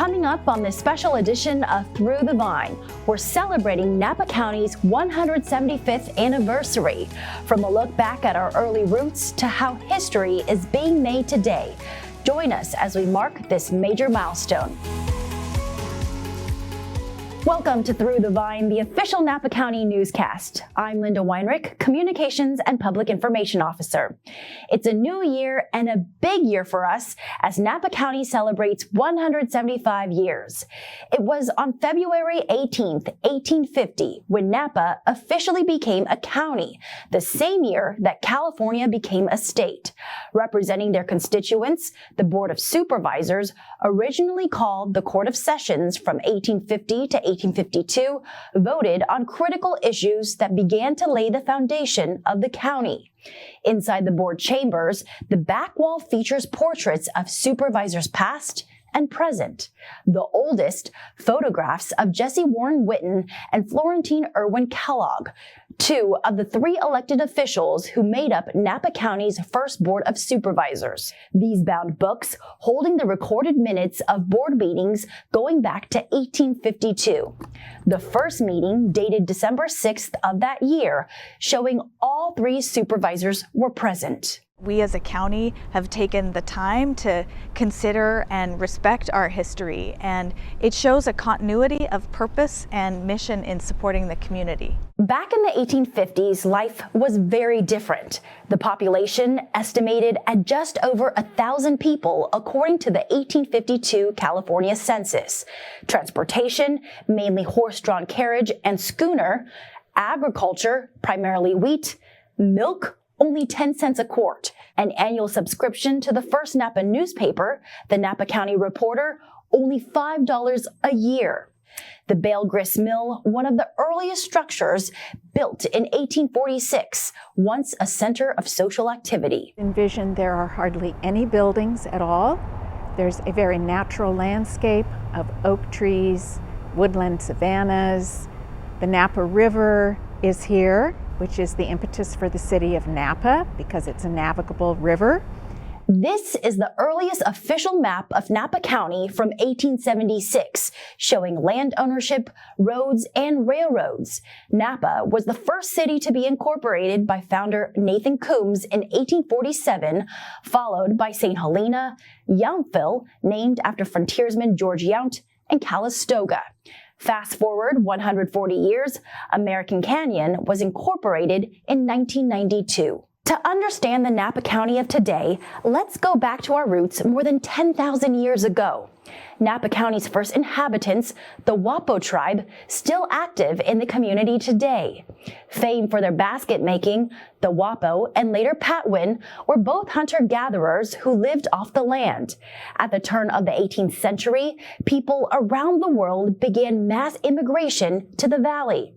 Coming up on this special edition of Through the Vine, we're celebrating Napa County's 175th anniversary. From a look back at our early roots to how history is being made today. Join us as we mark this major milestone. Welcome to Through the Vine, the official Napa County newscast. I'm Linda Weinrich, Communications and Public Information Officer. It's a new year and a big year for us as Napa County celebrates 175 years. It was on February 18th, 1850, when Napa officially became a county, the same year that California became a state. Representing their constituents, the Board of Supervisors, originally called the Court of Sessions from 1850 to 1852, voted on critical issues that began to lay the foundation of the county. Inside the board chambers, the back wall features portraits of supervisors past and present. The oldest, photographs of Jesse Warren Witten and Florentine Irwin Kellogg, two of the three elected officials who made up Napa County's first Board of Supervisors. These bound books holding the recorded minutes of board meetings going back to 1852. The first meeting dated December 6th of that year, showing all three supervisors were present. We as a county have taken the time to consider and respect our history, and it shows a continuity of purpose and mission in supporting the community. Back in the 1850s, life was very different. The population estimated at just over 1,000 people according to the 1852 California census. Transportation, mainly horse-drawn carriage and schooner. Agriculture, primarily wheat. Milk, only 10 cents a quart. An annual subscription to the first Napa newspaper, the Napa County Reporter, only $5 a year. The bale grist mill, one of the earliest structures, built in 1846, once a center of social activity. Envision there are hardly any buildings at all. There's a very natural landscape of oak trees, woodland savannas. The Napa River is here, which is the impetus for the city of Napa because it's a navigable river. This is the earliest official map of Napa County from 1876, showing land ownership, roads, and railroads. Napa was the first city to be incorporated by founder Nathan Coombs in 1847, followed by St. Helena, Yountville, named after frontiersman George Yount, and Calistoga. Fast forward 140 years, American Canyon was incorporated in 1992. To understand the Napa County of today, let's go back to our roots more than 10,000 years ago. Napa County's first inhabitants, the Wapo tribe, still active in the community today. Famed for their basket making, the Wapo and later Patwin were both hunter-gatherers who lived off the land. At the turn of the 18th century, people around the world began mass immigration to the valley.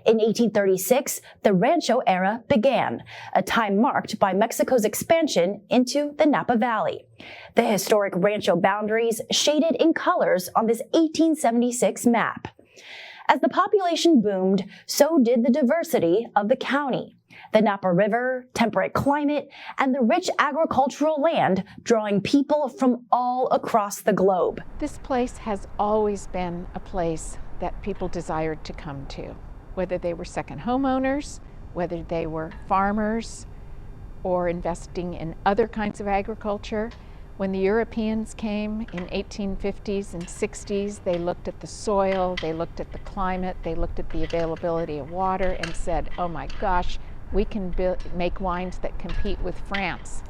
In 1836, the Rancho era began, a time marked by Mexico's expansion into the Napa Valley. The historic Rancho boundaries shaded in colors on this 1876 map. As the population boomed, so did the diversity of the county. The Napa River, temperate climate, and the rich agricultural land drawing people from all across the globe. This place has always been a place that people desired to come to, whether they were second homeowners, whether they were farmers, or investing in other kinds of agriculture. When the Europeans came in 1850s and 60s, they looked at the soil, they looked at the climate, they looked at the availability of water and said, oh my gosh, we can make wines that compete with France.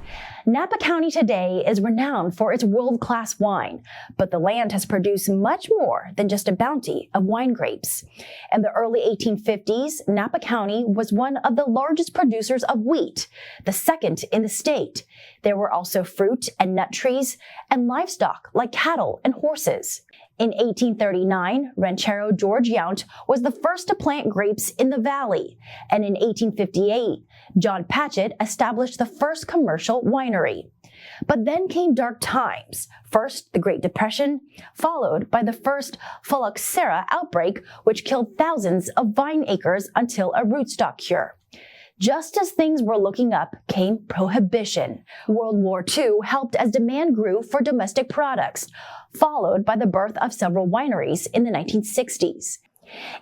Napa County today is renowned for its world-class wine, but the land has produced much more than just a bounty of wine grapes. In the early 1850s, Napa County was one of the largest producers of wheat, the second in the state. There were also fruit and nut trees and livestock like cattle and horses. In 1839, ranchero George Yount was the first to plant grapes in the valley, and in 1858, John Patchett established the first commercial winery. But then came dark times. First, the Great Depression, followed by the first phylloxera outbreak, which killed thousands of vine acres until a rootstock cure. Just as things were looking up came Prohibition. World War II helped as demand grew for domestic products, followed by the birth of several wineries in the 1960s.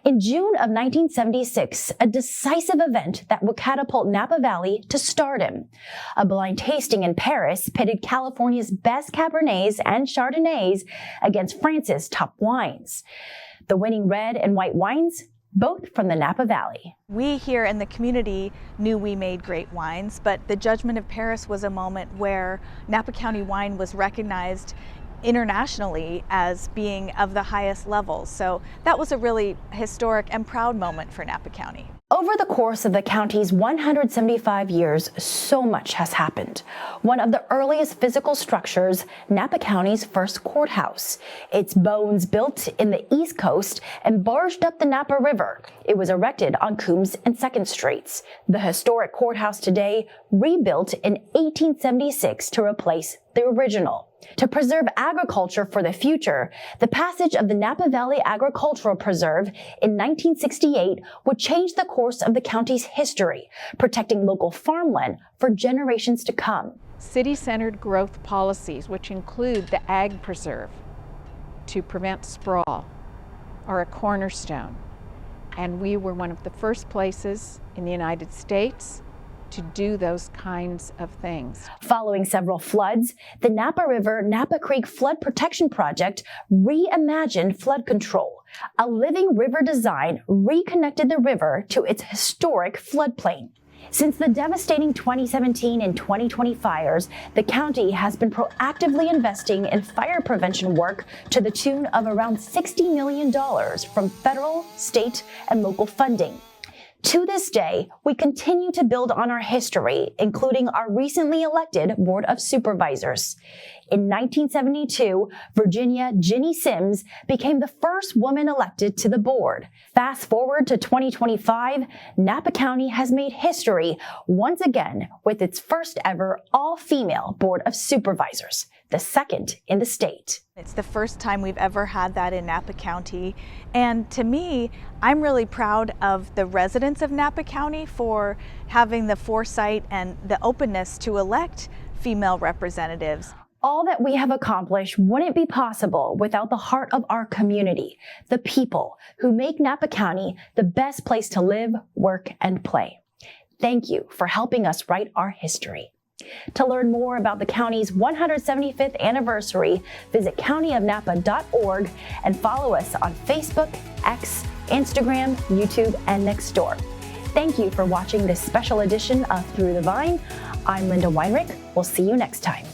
In June of 1976, a decisive event that would catapult Napa Valley to stardom. A blind tasting in Paris pitted California's best Cabernets and Chardonnays against France's top wines. The winning red and white wines, both from the Napa Valley. We here in the community knew we made great wines, but the Judgment of Paris was a moment where Napa County wine was recognized internationally as being of the highest levels. So that was a really historic and proud moment for Napa County. Over the course of the county's 175 years, so much has happened. One of the earliest physical structures, Napa County's first courthouse. Its bones built in the East Coast and barged up the Napa River. It was erected on Coombs and 2nd Streets. The historic courthouse today, rebuilt in 1876 to replace the original. To preserve agriculture for the future, the passage of the Napa Valley Agricultural Preserve in 1968 would change the course of the county's history, protecting local farmland for generations to come. City-centered growth policies, which include the Ag Preserve to prevent sprawl, are a cornerstone. And we were one of the first places in the United States to do those kinds of things. Following several floods, the Napa River Napa Creek Flood Protection Project reimagined flood control. A living river design reconnected the river to its historic floodplain. Since the devastating 2017 and 2020 fires, the county has been proactively investing in fire prevention work to the tune of around $60 million from federal, state, and local funding. To this day, we continue to build on our history, including our recently elected Board of Supervisors. In 1972, Virginia Ginny Sims became the first woman elected to the board. Fast forward to 2025, Napa County has made history once again with its first ever all-female Board of Supervisors, the second in the state. It's the first time we've ever had that in Napa County. And to me, I'm really proud of the residents of Napa County for having the foresight and the openness to elect female representatives. All that we have accomplished wouldn't be possible without the heart of our community, the people who make Napa County the best place to live, work, and play. Thank you for helping us write our history. To learn more about the county's 175th anniversary, visit countyofnapa.org and follow us on Facebook, X, Instagram, YouTube, and Nextdoor. Thank you for watching this special edition of Through the Vine. I'm Linda Weinrich. We'll see you next time.